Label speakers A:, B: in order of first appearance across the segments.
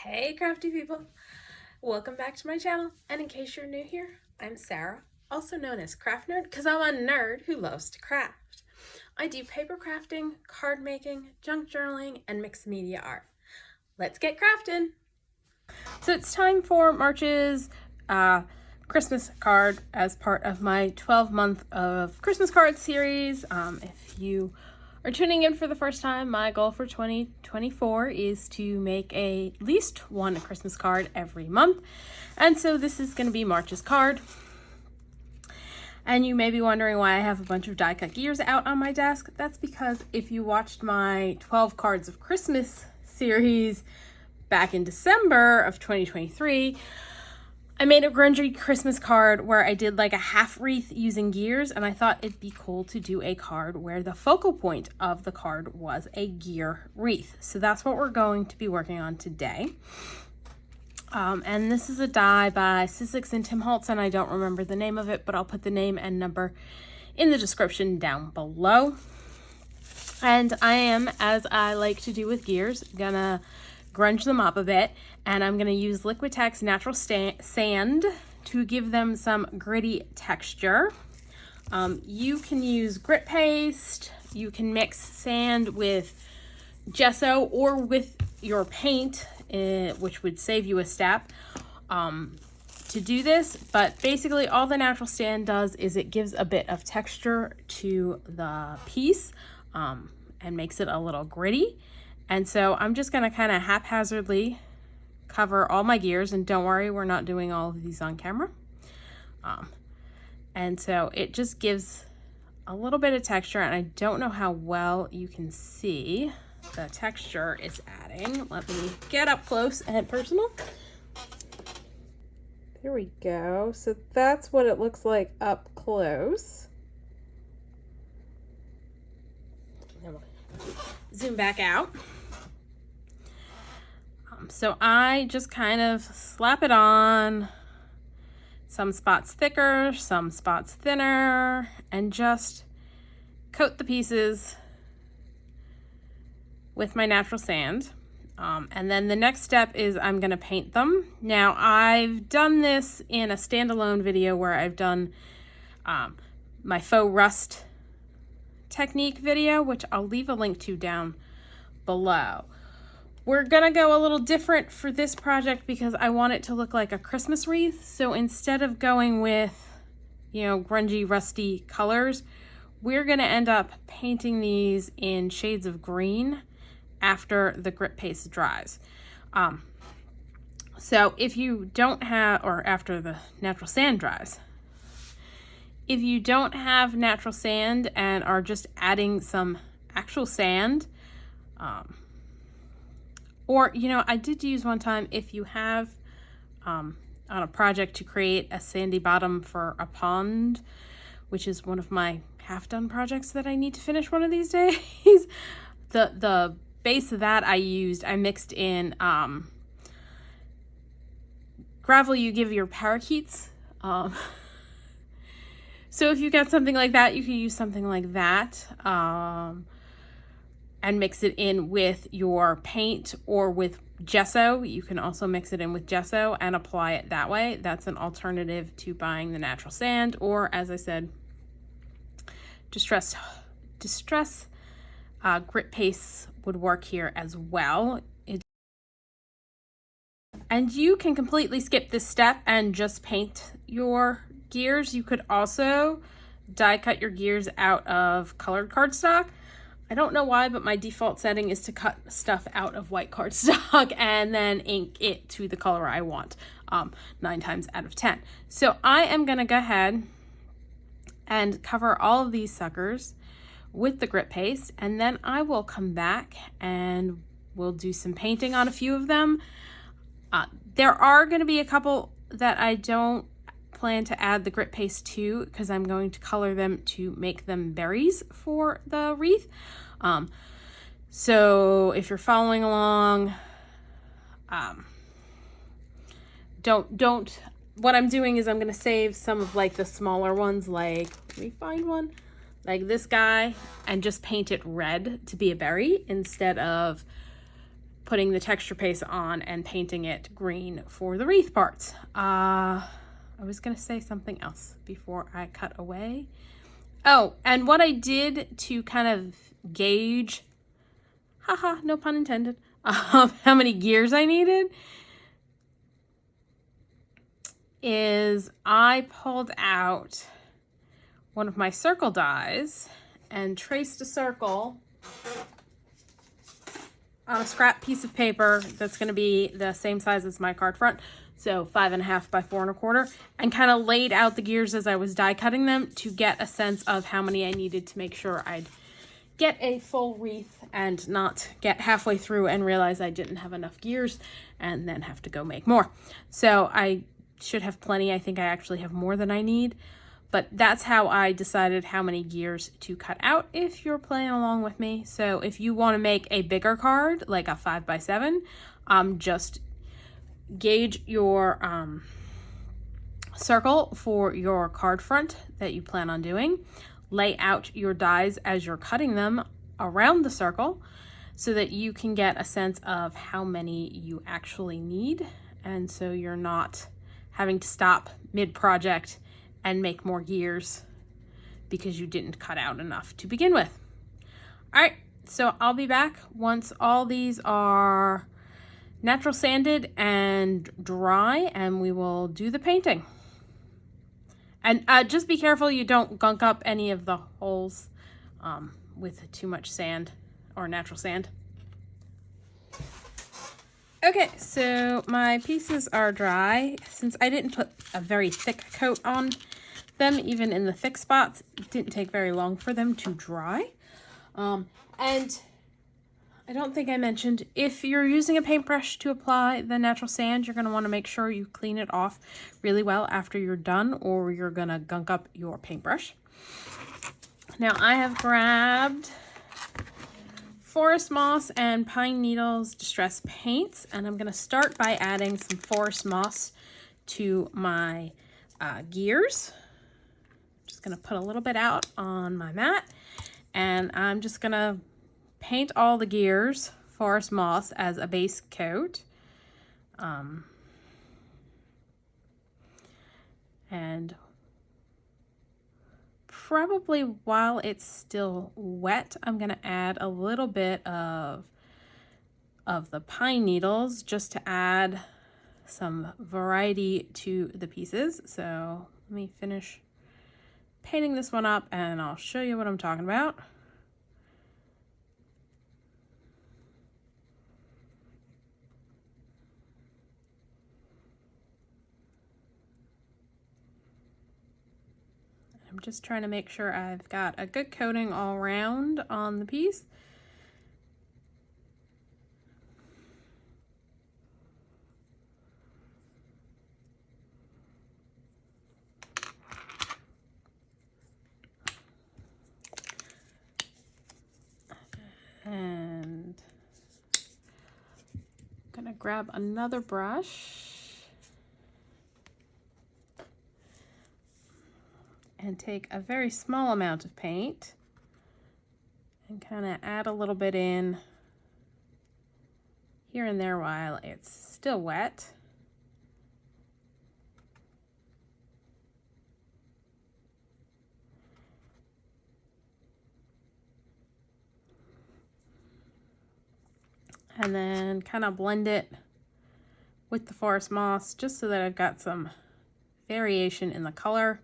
A: Hey crafty people! Welcome back to my channel, and in case you're new here, I'm Sarah, also known as Craft Nerd because I'm a nerd who loves to craft. I do paper crafting, card making, junk journaling, and mixed media art. Let's get crafting! So it's time for March's Christmas card as part of my 12-month of Christmas card series. If you are tuning in for the first time, my goal for 2024 is to make at least one Christmas card every month. And so this is going to be March's card. And you may be wondering why I have a bunch of die cut gears out on my desk. That's because if you watched my 12 cards of Christmas series back in December of 2023, I made a grungy Christmas card where I did like a half wreath using gears, and I thought it'd be cool to do a card where the focal point of the card was a gear wreath. So that's what we're going to be working on today. And this is a die by Sizzix and Holtz, and I don't remember the name of it, but I'll put the name and number in the description down below. And I am, as I like to do with gears, gonna grunge them up a bit, and I'm gonna use Liquitex natural sand to give them some gritty texture. You can use grit paste, you can mix sand with gesso or with your paint, which would save you a step to do this, but basically all the natural sand does is it gives a bit of texture to the piece and makes it a little gritty. And so I'm just going to kind of haphazardly cover all my gears, and don't worry, we're not doing all of these on camera. And so it just gives a little bit of texture, and I don't know how well you can see the texture is adding. Let me get up close and personal. There we go. So that's what it looks like up close. Then we'll zoom back out. So I just kind of slap it on, some spots thicker, some spots thinner, and just coat the pieces with my natural sand. And then the next step is I'm going to paint them. Now I've done this in a standalone video where I've done my faux rust technique video, which I'll leave a link to down below. We're gonna go a little different for this project because I want it to look like a Christmas wreath. So instead of going with, grungy, rusty colors, we're gonna end up painting these in shades of green after the grit paste dries. So if you don't have, or after the natural sand dries, if you don't have natural sand and are just adding some actual sand, or, I did use one time, if you have on a project to create a sandy bottom for a pond, which is one of my half-done projects that I need to finish one of these days, the base of that I mixed in gravel you give your parakeets. So if you got something like that, you can use something like that. And mix it in with your paint or with gesso. You can also mix it in with gesso and apply it that way. That's an alternative to buying the natural sand, or as I said, distress grit paste would work here as well. And you can completely skip this step and just paint your gears. You could also die cut your gears out of colored cardstock. I don't know why, but my default setting is to cut stuff out of white cardstock and then ink it to the color I want, 9 times out of 10. So I am gonna go ahead and cover all of these suckers with the grit paste, and then I will come back and we'll do some painting on a few of them. There are gonna be a couple that I don't plan to add the grit paste to because I'm going to color them to make them berries for the wreath. So if you're following along, what I'm doing is I'm going to save some of like the smaller ones, like, let me find one, like this guy, and just paint it red to be a berry instead of putting the texture paste on and painting it green for the wreath parts. I was gonna say something else before I cut away. Oh, and what I did to kind of gauge, haha, no pun intended, how many gears I needed is I pulled out one of my circle dies and traced a circle on a scrap piece of paper that's going to be the same size as my card front, so 5.5 by 4.25, and kind of laid out the gears as I was die cutting them to get a sense of how many I needed to make sure I'd get a full wreath and not get halfway through and realize I didn't have enough gears and then have to go make more. So I should have plenty. I think I actually have more than I need, but that's how I decided how many gears to cut out if you're playing along with me. So if you want to make a bigger card, like a 5 by 7, just gauge your circle for your card front that you plan on doing. Lay out your dies as you're cutting them around the circle so that you can get a sense of how many you actually need, and so you're not having to stop mid-project and make more gears because you didn't cut out enough to begin with. All right, so I'll be back once all these are natural sanded and dry, and we will do the painting. And just be careful you don't gunk up any of the holes with too much sand or natural sand. Okay, so my pieces are dry. Since I didn't put a very thick coat on them, even in the thick spots, it didn't take very long for them to dry. And I don't think I mentioned, if you're using a paintbrush to apply the natural sand, you're going to want to make sure you clean it off really well after you're done, or you're going to gunk up your paintbrush. Now I have grabbed Forest Moss and Pine Needles Distress Paints, and I'm going to start by adding some Forest Moss to my gears. Just going to put a little bit out on my mat, and I'm just going to paint all the gears Forest Moss as a base coat. And probably while it's still wet, I'm going to add a little bit of the pine needles just to add some variety to the pieces. So let me finish painting this one up and I'll show you what I'm talking about. I'm just trying to make sure I've got a good coating all around on the piece. And I'm gonna grab another brush and take a very small amount of paint and kind of add a little bit in here and there while it's still wet. And then kind of blend it with the forest moss just so that I've got some variation in the color.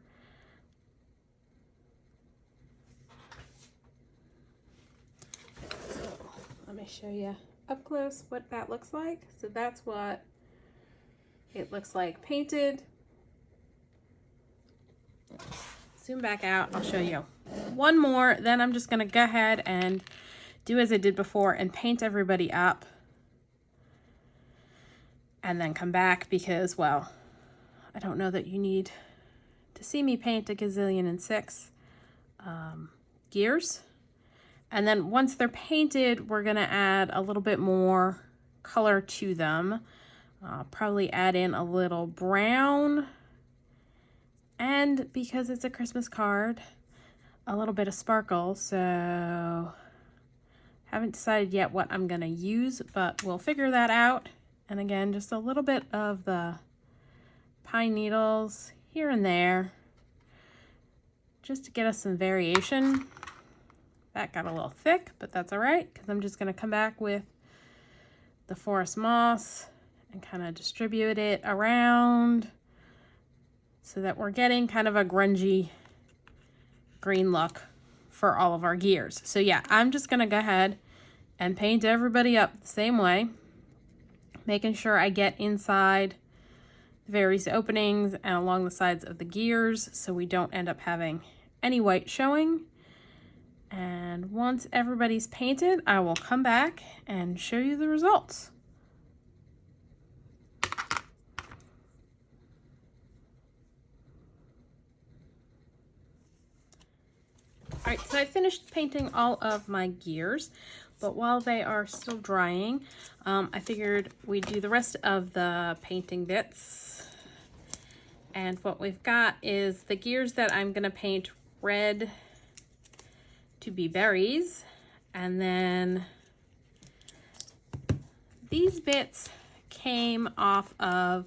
A: Let me show you up close what that looks like. So that's what it looks like painted. Zoom back out, I'll show you one more, then I'm just gonna go ahead and do as I did before and paint everybody up and then come back because, well, I don't know that you need to see me paint a gazillion and 6 gears. And then once they're painted, we're gonna add a little bit more color to them. Probably add in a little brown, and because it's a Christmas card, a little bit of sparkle. So Haven't decided yet what I'm gonna use, but we'll figure that out. And again, just a little bit of the pine needles here and there, just to get us some variation. That got a little thick, but that's all right, because I'm just gonna come back with the forest moss and kind of distribute it around so that we're getting kind of a grungy green look for all of our gears. So yeah, I'm just gonna go ahead and paint everybody up the same way, making sure I get inside the various openings and along the sides of the gears so we don't end up having any white showing. And once everybody's painted, I will come back and show you the results. All right, so I finished painting all of my gears, but while they are still drying, I figured we'd do the rest of the painting bits. And what we've got is the gears that I'm gonna paint red to be berries. And then these bits came off of,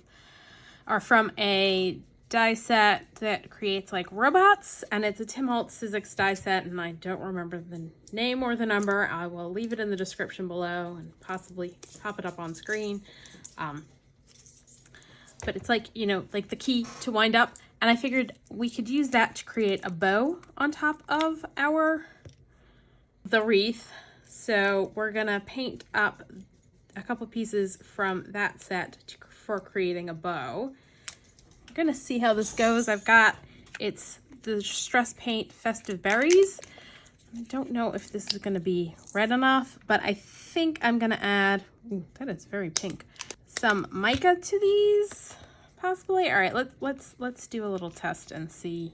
A: are from a die set that creates like robots, and it's a Tim Holtz Sizzix die set, and I don't remember the name or the number. I will leave it in the description below and possibly pop it up on screen. But it's like, you know, like the key to wind up, and I figured we could use that to create a bow on top of the wreath. So we're gonna paint up a couple pieces from that set for creating a bow. Gonna see how this goes. I've got, it's the Distress Paint Festive Berries. I don't know if this is gonna be red enough, but I think I'm gonna add, ooh, that is very pink, some mica to these, possibly. All right, let's do a little test and see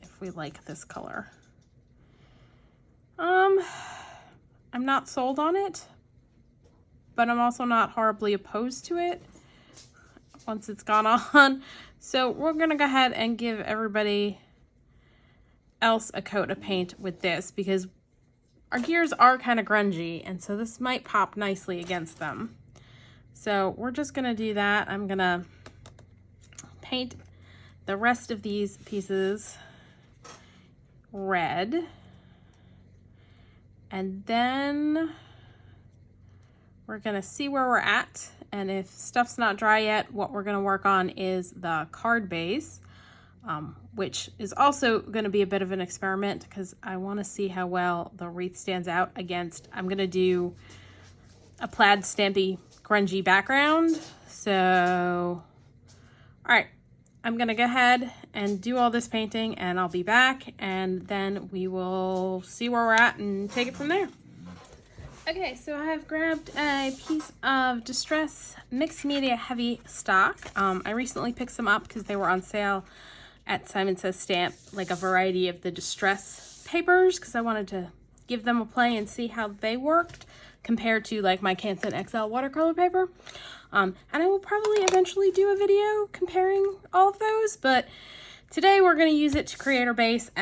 A: if we like this color. I'm not sold on it, but I'm also not horribly opposed to it once it's gone on. So we're gonna go ahead and give everybody else a coat of paint with this, because our gears are kind of grungy, and so this might pop nicely against them. So we're just gonna do that. I'm gonna paint the rest of these pieces red, and then we're gonna see where we're at. And if stuff's not dry yet, what we're gonna work on is the card base, which is also gonna be a bit of an experiment because I wanna see how well the wreath stands out against, I'm gonna do a plaid stampy grungy background. So, all right, I'm gonna go ahead and do all this painting, and I'll be back, and then we will see where we're at and take it from there. Okay, so I have grabbed a piece of Distress Mixed Media Heavy stock. I recently picked some up because they were on sale at Simon Says Stamp, like a variety of the Distress papers, because I wanted to give them a play and see how they worked compared to like my Canson XL watercolor paper. And I will probably eventually do a video comparing all of those, but today we're going to use it to create our base.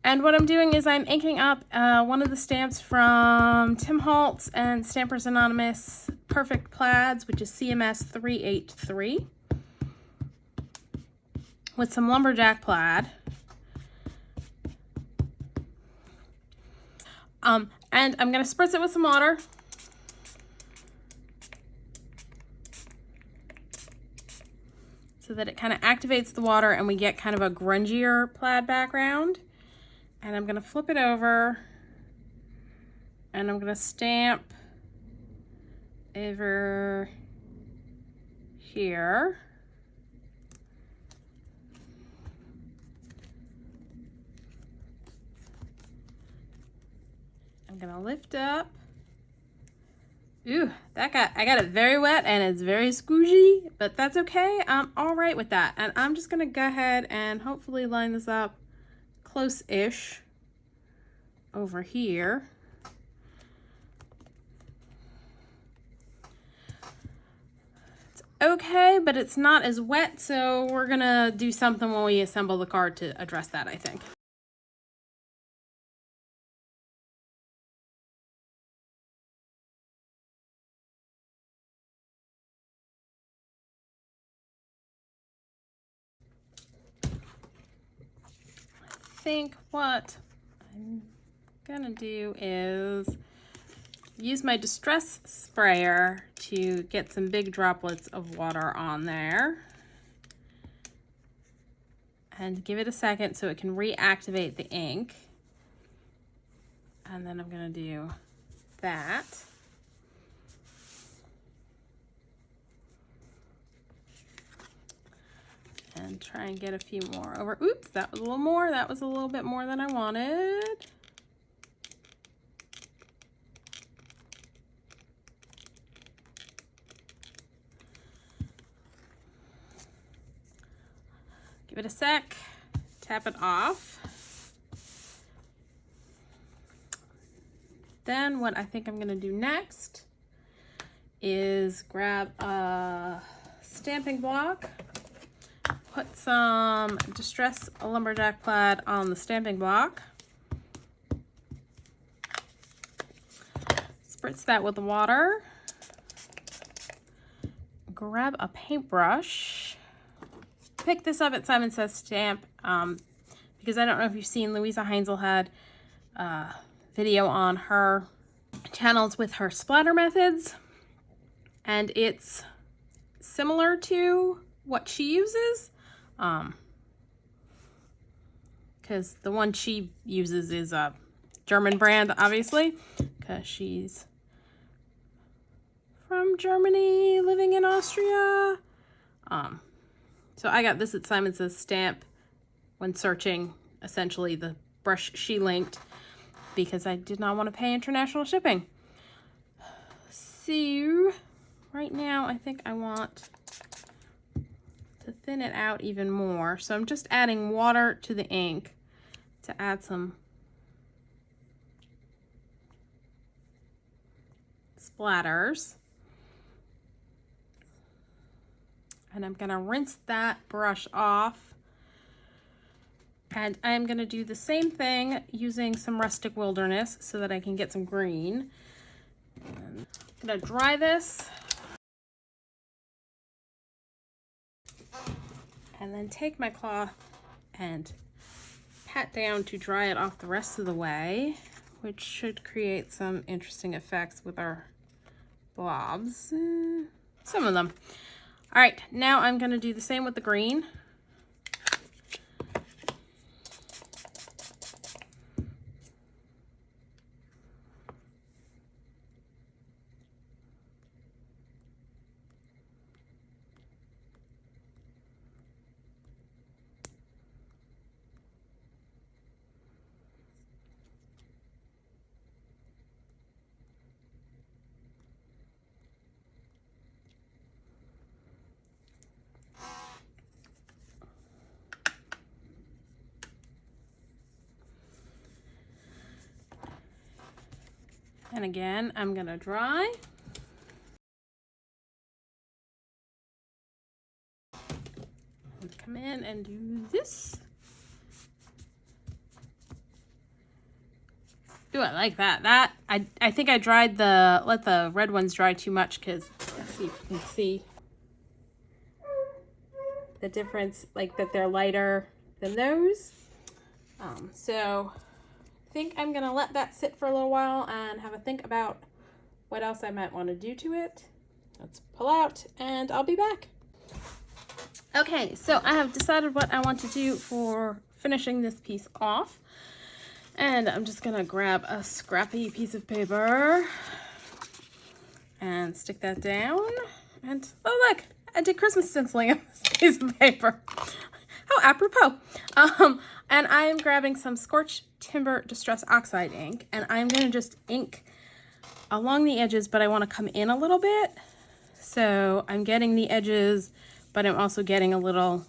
A: And what I'm doing is I'm inking up one of the stamps from Tim Holtz and Stampers Anonymous Perfect Plaids, which is CMS 383, with some Lumberjack Plaid. And I'm going to spritz it with some water. So that it kind of activates the water and we get kind of a grungier plaid background. And I'm gonna flip it over and I'm gonna stamp over here. I'm gonna lift up. Ooh, I got it very wet and it's very squishy, but that's okay. I'm all right with that. And I'm just gonna go ahead and hopefully line this up close-ish over here. okay, but it's not as wet, so we're gonna do something when we assemble the card to address that, I think. I think what I'm gonna do is use my distress sprayer to get some big droplets of water on there and give it a second so it can reactivate the ink. And then I'm gonna do that. And try and get a few more over. Oops, that was a little more. That was a little bit more than I wanted. Give it a sec, tap it off. Then what I think I'm gonna do next is grab a stamping block, put some Distress Lumberjack Plaid on the stamping block, spritz that with the water, grab a paintbrush, pick this up at Simon Says Stamp because I don't know if you've seen Louisa Heinzel had a video on her channels with her splatter methods, and it's similar to what she uses because the one she uses is a German brand, obviously, because she's from Germany living in Austria. So I got this at Simon Says Stamp when searching essentially the brush she linked because I did not want to pay international shipping. So right now I think I want to thin it out even more. So I'm just adding water to the ink to add some splatters. And I'm gonna rinse that brush off. And I'm gonna do the same thing using some Rustic Wilderness so that I can get some green. And I'm gonna dry this. And then take my cloth and pat down to dry it off the rest of the way, which should create some interesting effects with our blobs. Some of them. All right, now I'm gonna do the same with the green. And again, I'm gonna dry. And come in and do this. Ooh, I like that. I think I dried let the red ones dry too much because let's see if you can see the difference, like that they're lighter than those. So I think I'm gonna let that sit for a little while and have a think about what else I might want to do to it. Let's pull out and I'll be back. Okay, so I have decided what I want to do for finishing this piece off. And I'm just gonna grab a scrappy piece of paper and stick that down. And oh look, I did Christmas stenciling on this piece of paper. How apropos. And I am grabbing some Scorched Timber Distress Oxide ink, and I'm gonna just ink along the edges, but I wanna come in a little bit. So I'm getting the edges, but I'm also getting a little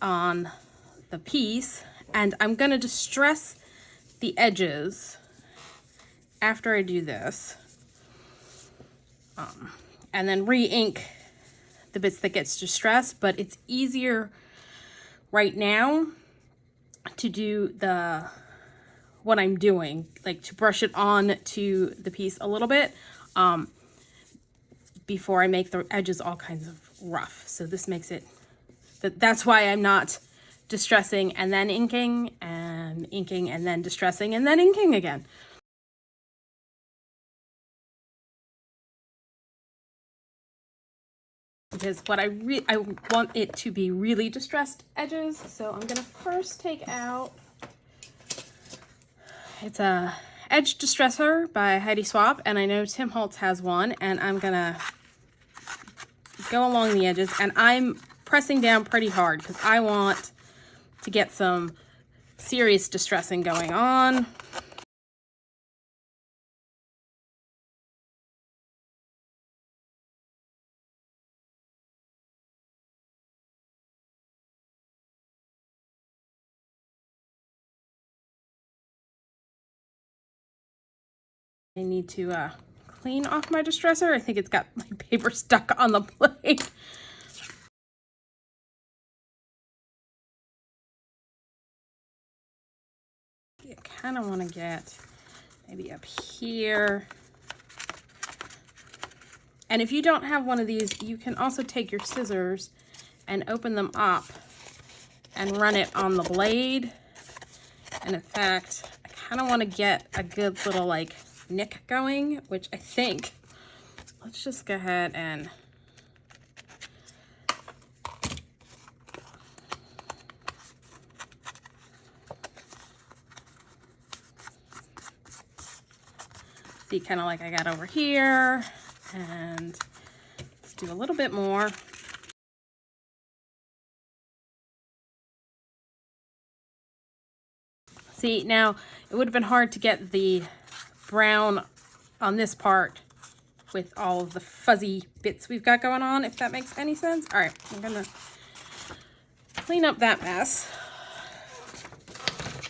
A: on the piece. And I'm gonna distress the edges after I do this. and then re-ink the bits that gets distressed, but it's easier right now to do what I'm doing, like to brush it on to the piece a little bit before I make the edges all kinds of rough. So this makes it, that's why I'm not distressing and then inking and then distressing and then inking again. Because what I want it to be really distressed edges. So I'm gonna first take out, it's a edge distresser by Heidi Swapp, and I know Tim Holtz has one, and I'm gonna go along the edges, and I'm pressing down pretty hard because I want to get some serious distressing going on. I need to clean off my distresser. I think it's got like paper stuck on the plate. You kind of want to get maybe up here. And if you don't have one of these, you can also take your scissors and open them up and run it on the blade. And in fact, I kind of want to get a good little like nick going, which I think, let's just go ahead and see, kind of like I got over here, and let's do a little bit more. See, now it would have been hard to get the brown on this part with all of the fuzzy bits we've got going on, if that makes any sense. All right, I'm gonna clean up that mess.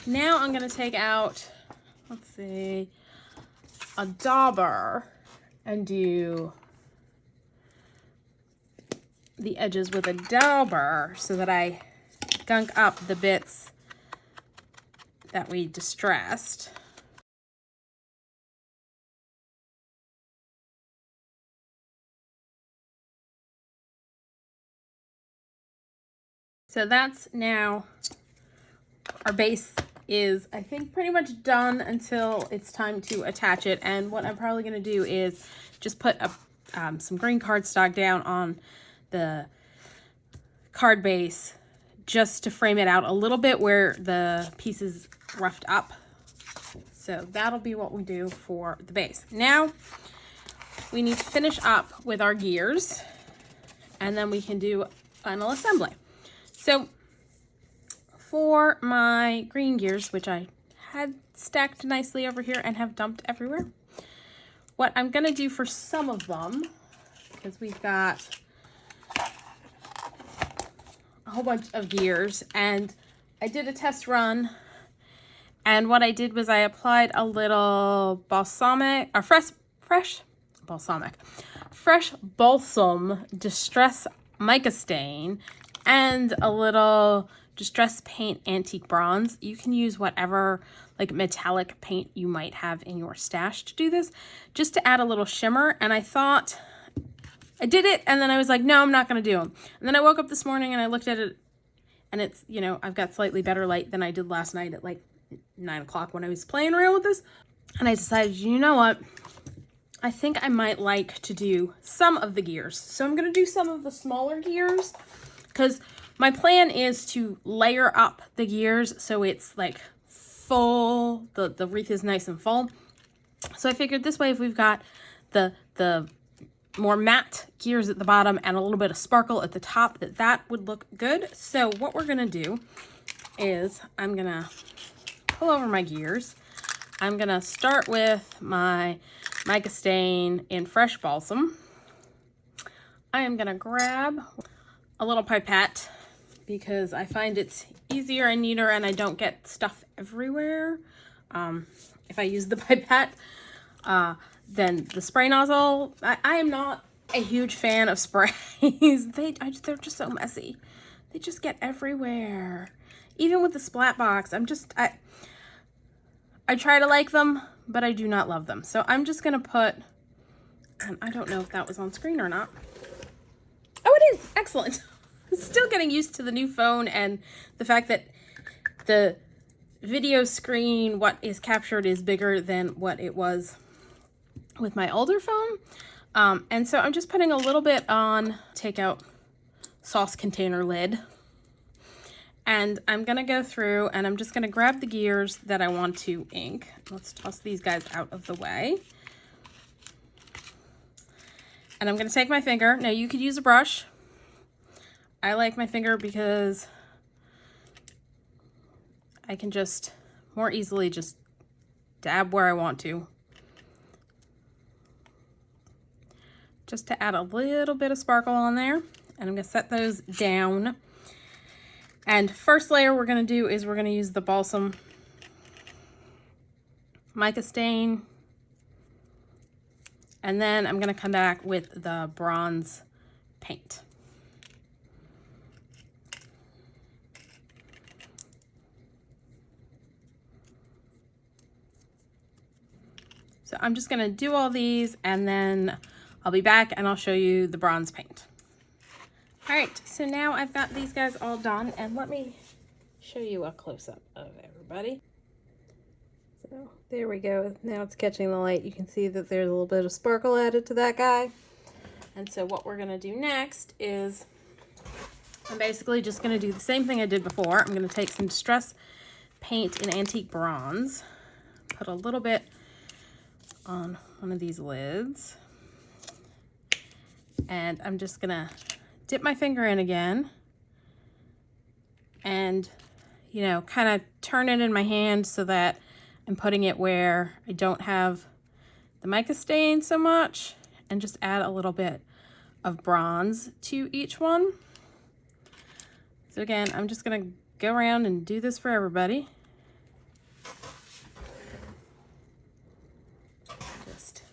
A: Now I'm gonna take out, let's see, a dauber and do the edges with a dauber so that I gunk up the bits that we distressed. So that's now, our base is, I think, pretty much done until it's time to attach it. And what I'm probably going to do is just put some green cardstock down on the card base just to frame it out a little bit where the piece is roughed up. So that'll be what we do for the base. Now we need to finish up with our gears, and then we can do final assembly. So for my green gears, which I had stacked nicely over here and have dumped everywhere, what I'm going to do for some of them, because we've got a whole bunch of gears, and I did a test run, and what I did was I applied a little balsamic, or fresh balsam distress mica stain, and a little distress paint antique bronze. You can use whatever like metallic paint you might have in your stash to do this, just to add a little shimmer. And I thought, I did it, and then I was like, no, I'm not gonna do them. And then I woke up this morning and I looked at it, and it's, you know, I've got slightly better light than I did last night at like 9 o'clock when I was playing around with this. And I decided, you know what? I think I might like to do some of the gears. So I'm gonna do some of the smaller gears, because my plan is to layer up the gears so it's like full, the wreath is nice and full. So I figured this way, if we've got the more matte gears at the bottom and a little bit of sparkle at the top, that would look good. So what we're gonna do is I'm gonna pull over my gears. I'm gonna start with my mica stain in fresh balsam. I am gonna grab a little pipette because I find it's easier and neater, and I don't get stuff everywhere if I use the pipette. Then the spray nozzle, I am not a huge fan of sprays. They're just so messy. They just get everywhere. Even with the splat box, I try to like them, but I do not love them. So I'm just gonna put, and I don't know if that was on screen or not. Oh, it is, excellent. Still getting used to the new phone and the fact that the video screen, what is captured, is bigger than what it was with my older phone. And so I'm just putting a little bit on, take out sauce container lid. And I'm gonna go through and I'm just gonna grab the gears that I want to ink. Let's toss these guys out of the way. And I'm gonna take my finger. Now you could use a brush. I like my finger because I can just more easily just dab where I want to. Just to add a little bit of sparkle on there. And I'm gonna set those down. And first layer we're gonna do is we're gonna use the Balsam mica stain. And then I'm gonna come back with the bronze paint. So I'm just gonna do all these and then I'll be back and I'll show you the bronze paint. All right, so now I've got these guys all done and let me show you a close-up of everybody. So there we go. Now it's catching the light. You can see that there's a little bit of sparkle added to that guy. And so what we're gonna do next is I'm basically just gonna do the same thing I did before. I'm gonna take some distress paint in antique bronze, put a little bit on one of these lids, and I'm just gonna dip my finger in again and, you know, kind of turn it in my hand so that I'm putting it where I don't have the mica stain so much, and just add a little bit of bronze to each one. So again, I'm just gonna go around and do this for everybody. Just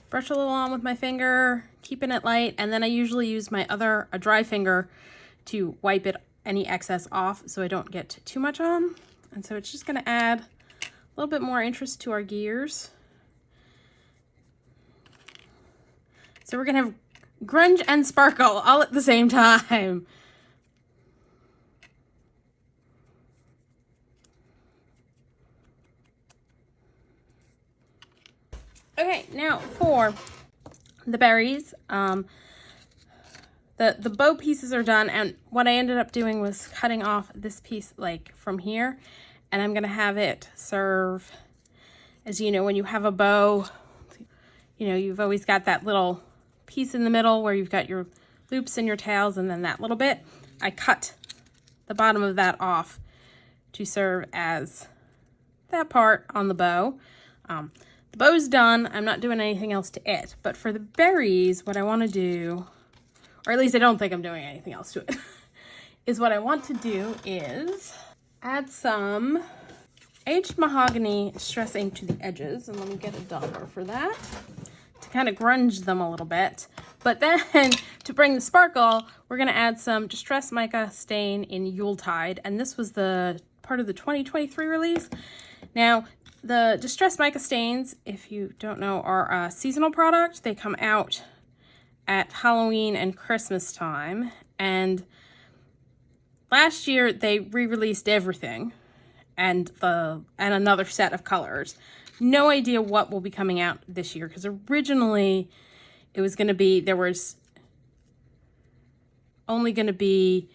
A: brush a little on with my finger, keeping it light, and then I usually use a dry finger to wipe any excess off so I don't get too much on. And so it's just gonna add a little bit more interest to our gears. So we're gonna have grunge and sparkle all at the same time. Okay, now for the berries, the bow pieces are done, and what I ended up doing was cutting off this piece like from here, and I'm gonna have it serve, as you know, when you have a bow, you know, you've always got that little piece in the middle where you've got your loops and your tails, and then that little bit, I cut the bottom of that off to serve as that part on the bow. The bow's done. I'm not doing anything else to it. But for the berries, what I want to do, or at least I don't think I'm doing anything else to it, is what I want to do is add some aged mahogany distress ink to the edges. And let me get a dollar for that to kind of grunge them a little bit. But then to bring the sparkle, we're going to add some distress mica stain in Yuletide. And this was the part of the 2023 release. Now, the distress mica stains, if you don't know, are a seasonal product. They come out at Halloween and Christmas time. And last year they re-released everything and another set of colors. No idea what will be coming out this year, because originally it was going to be, there was only going to be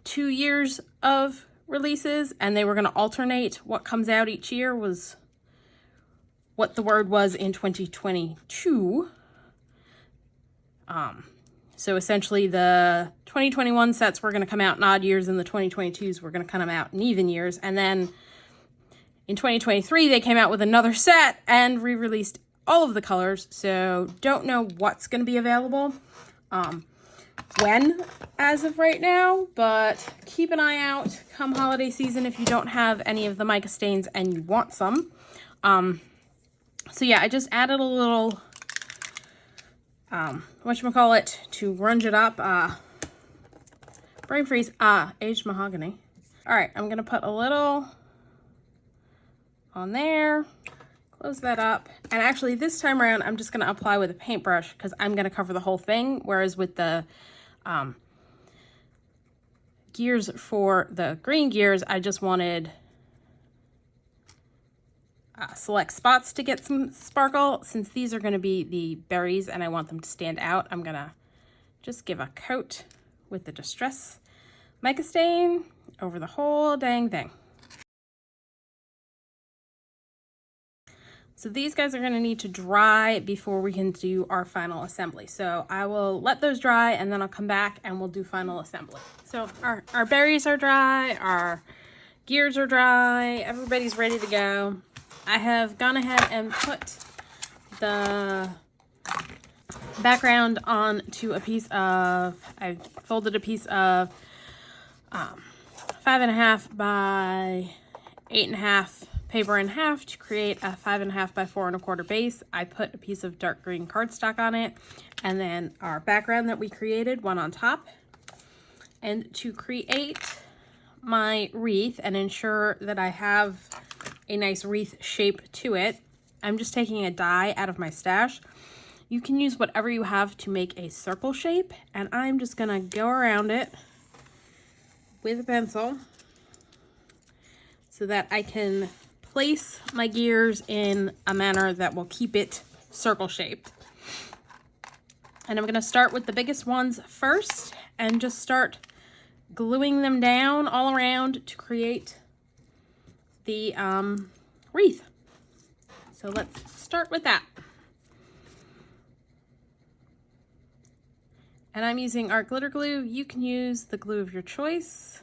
A: 2 years of releases, and they were going to alternate what comes out each year, was what the word was in 2022. So essentially the 2021 sets were going to come out in odd years, and the 2022s were going to come out in even years. And then in 2023 they came out with another set and re-released all of the colors. So don't know what's going to be available when as of right now, but keep an eye out come holiday season if you don't have any of the mica stains and you want some. So yeah, I just added a little whatchamacallit, to grunge it up. Brain freeze. Aged mahogany. All right, I'm gonna put a little on there. Close that up. And actually this time around, I'm just gonna apply with a paintbrush because I'm gonna cover the whole thing. Whereas with the gears for the green gears, I just wanted select spots to get some sparkle. Since these are gonna be the berries and I want them to stand out, I'm gonna just give a coat with the Distress Mica stain over the whole dang thing. So these guys are going to need to dry before we can do our final assembly. So I will let those dry and then I'll come back and we'll do final assembly. So our berries are dry, our gears are dry, everybody's ready to go. I have gone ahead and put the background onto a piece of, I folded a piece of 5.5 by 8.5 paper in half to create a 5.5 by 4.25 base. I put a piece of dark green cardstock on it, and then our background that we created went on top. And to create my wreath and ensure that I have a nice wreath shape to it, I'm just taking a die out of my stash. You can use whatever you have to make a circle shape, and I'm just gonna go around it with a pencil so that I can place my gears in a manner that will keep it circle shaped. And I'm going to start with the biggest ones first and just start gluing them down all around to create the wreath. So let's start with that. And I'm using art glitter glue. You can use the glue of your choice.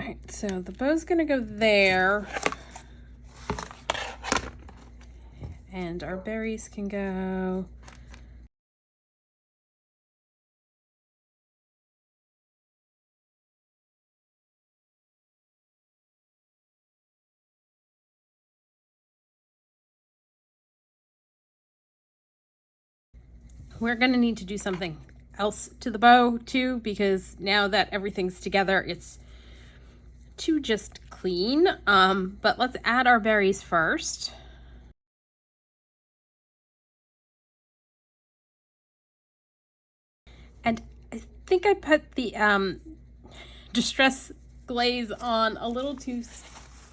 A: All right, so the bow's gonna go there. And our berries can go we're gonna need to do something else to the bow too, because now that everything's together, it's too just clean. But let's add our berries first. And I think I put the distress glaze on a little too,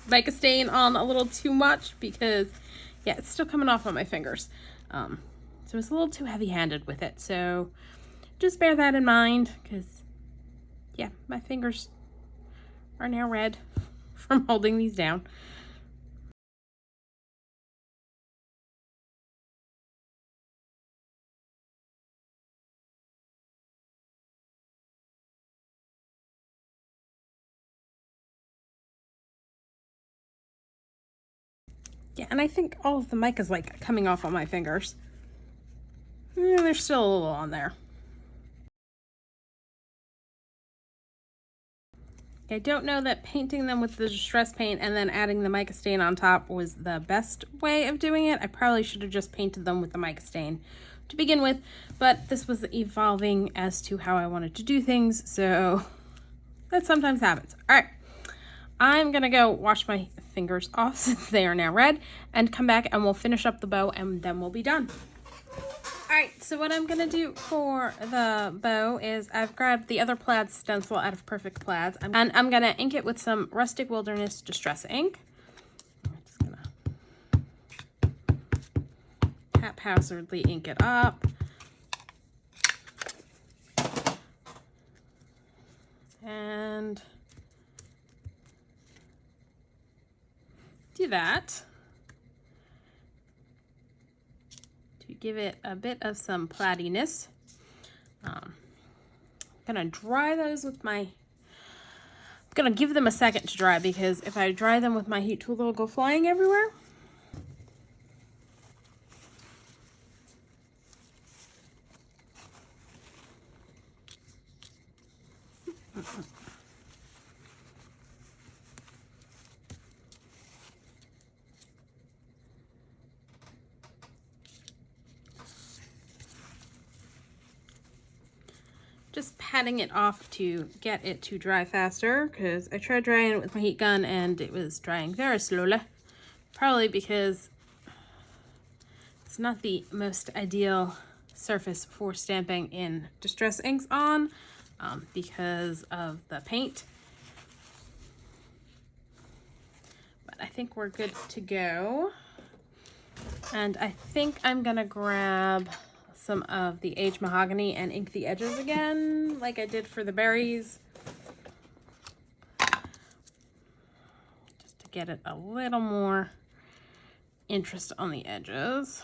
A: Mica stain on a little too much, because yeah, it's still coming off on my fingers. So it's a little too heavy-handed with it. So just bear that in mind, because yeah, my fingers are now red from holding these down. Yeah, and I think all of the mica is like coming off on my fingers. There's still a little on there. I don't know that painting them with the distress paint and then adding the mica stain on top was the best way of doing it. I probably should have just painted them with the mica stain to begin with, but this was evolving as to how I wanted to do things, so that sometimes happens. All right, I'm gonna go wash my fingers off since they are now red, and come back and we'll finish up the bow and then we'll be done. All right, so what I'm gonna do for the bow is I've grabbed the other plaid stencil out of Perfect Plaids, and I'm gonna ink it with some Rustic Wilderness Distress ink. I'm just gonna haphazardly ink it up. And do that to give it a bit of some plaidiness. I'm gonna dry those with my, I'm gonna give them a second to dry, because if I dry them with my heat tool, they'll go flying everywhere. Just patting it off to get it to dry faster, because I tried drying it with my heat gun and it was drying very slowly. Probably because it's not the most ideal surface for stamping in distress inks on, because of the paint. But I think we're good to go. And I think I'm gonna grab some of the aged mahogany and ink the edges again, like I did for the berries, just to get it a little more interest on the edges.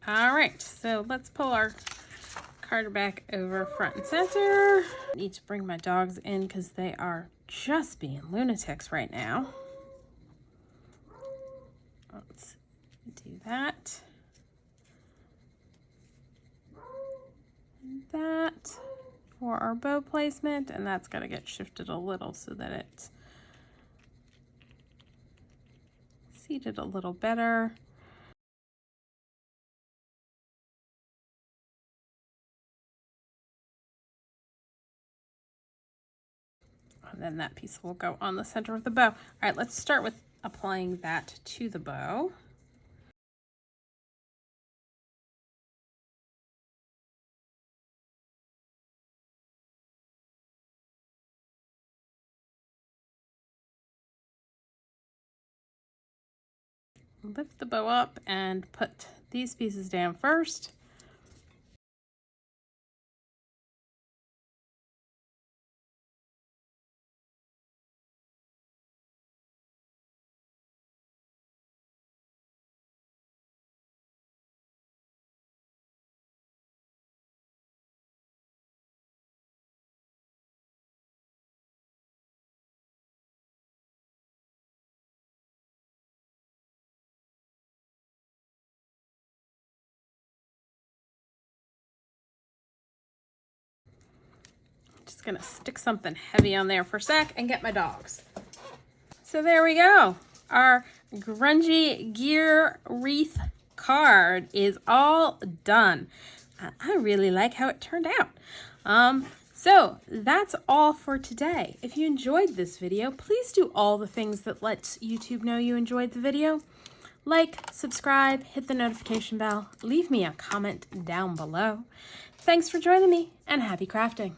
A: All right, so let's pull our card back over front and center. I need to bring my dogs in because they are just being lunatics right now. Let's do that. And that for our bow placement, and that's got to get shifted a little so that it's seated a little better. And then that piece will go on the center of the bow. All right, let's start with applying that to the bow. lift the bow up and put these pieces down first. Just gonna stick something heavy on there for a sec and get my dogs. So there we go. Our grungy gear wreath card is all done. I really like how it turned out. So that's all for today. If you enjoyed this video, please do all the things that lets YouTube know you enjoyed the video. Like, subscribe, hit the notification bell, leave me a comment down below. Thanks for joining me, and happy crafting.